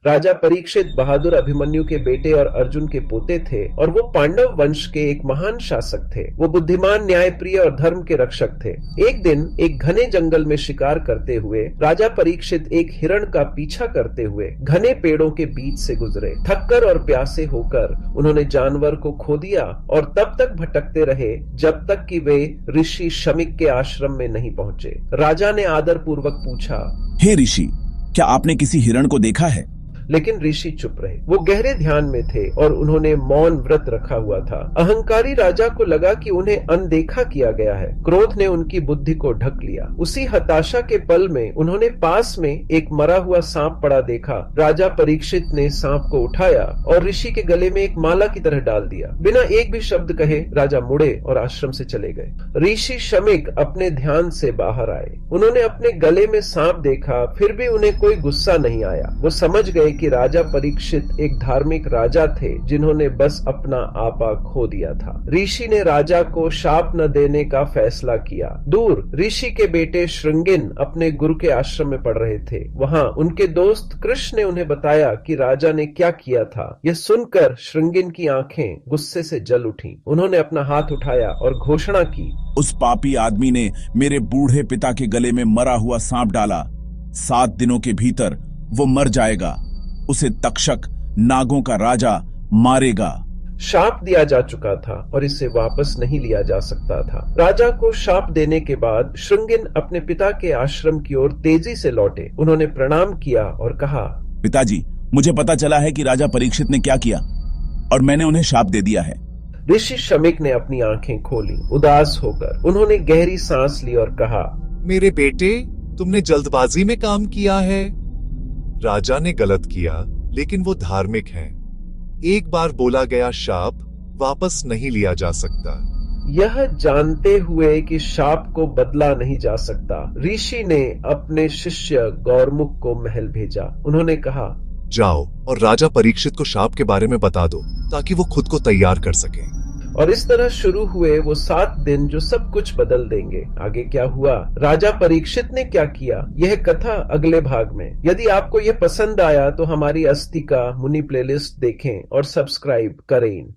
राजा परीक्षित बहादुर अभिमन्यु के बेटे और अर्जुन के पोते थे और वो पांडव वंश के एक महान शासक थे। वो बुद्धिमान, न्यायप्रिय और धर्म के रक्षक थे। एक दिन एक घने जंगल में शिकार करते हुए राजा परीक्षित एक हिरण का पीछा करते हुए घने पेड़ों के बीच से गुजरे। थककर और प्यासे होकर उन्होंने जानवर को खो दिया और तब तक भटकते रहे जब तक कि वे ऋषि शमिक के आश्रम में नहीं पहुंचे। राजा ने आदर पूर्वक पूछा, हे ऋषि, क्या आपने किसी हिरण को देखा है? लेकिन ऋषि चुप रहे। वो गहरे ध्यान में थे और उन्होंने मौन व्रत रखा हुआ था। अहंकारी राजा को लगा कि उन्हें अनदेखा किया गया है। क्रोध ने उनकी बुद्धि को ढक लिया। उसी हताशा के पल में उन्होंने पास में एक मरा हुआ सांप पड़ा देखा। राजा परीक्षित ने सांप को उठाया और ऋषि के गले में एक माला की तरह डाल दिया। बिना एक भी शब्द कहे राजा मुड़े और आश्रम से चले गए। ऋषि शमिक अपने ध्यान से बाहर आए। उन्होंने अपने गले में सांप देखा, फिर भी उन्हें कोई गुस्सा नहीं आया। वो समझ गए कि राजा परीक्षित एक धार्मिक राजा थे जिन्होंने बस अपना आपा खो दिया था। ऋषि ने राजा को शाप न देने का फैसला किया। दूर ऋषि के बेटे श्रृंगिन अपने गुरु के आश्रम में पढ़ रहे थे। वहां उनके दोस्त कृष्ण ने उन्हें बताया कि राजा ने क्या किया था। यह सुनकर श्रृंगिन की आंखें गुस्से से जल उठी। उन्होंने अपना हाथ उठाया और घोषणा की, उस पापी आदमी ने मेरे बूढ़े पिता के गले में मरा हुआ सांप डाला। 7 दिनों के भीतर वो मर जाएगा। उसे तक्षक, नागों का राजा, मारेगा। शाप दिया जा चुका था और इसे वापस नहीं लिया जा सकता था। राजा को शाप देने के बाद श्रृंगिन अपने पिता के आश्रम की ओर तेजी से लौटे। उन्होंने प्रणाम किया और कहा, पिताजी, मुझे पता चला है कि राजा परीक्षित ने क्या किया और मैंने उन्हें शाप दे दिया है। ऋषि शमिक ने अपनी आंखें खोली। उदास होकर उन्होंने गहरी सांस ली और कहा, मेरे बेटे, तुमने जल्दबाजी में काम किया है। राजा ने गलत किया, लेकिन वो धार्मिक हैं। एक बार बोला गया शाप वापस नहीं लिया जा सकता। यह जानते हुए कि शाप को बदला नहीं जा सकता, ऋषि ने अपने शिष्य गौरमुख को महल भेजा। उन्होंने कहा, जाओ और राजा परीक्षित को शाप के बारे में बता दो ताकि वो खुद को तैयार कर सके। और इस तरह शुरू हुए वो 7 दिन जो सब कुछ बदल देंगे। आगे क्या हुआ, राजा परीक्षित ने क्या किया, यह कथा अगले भाग में। यदि आपको यह पसंद आया तो हमारी अस्तिका मुनि प्लेलिस्ट देखें और सब्सक्राइब करें।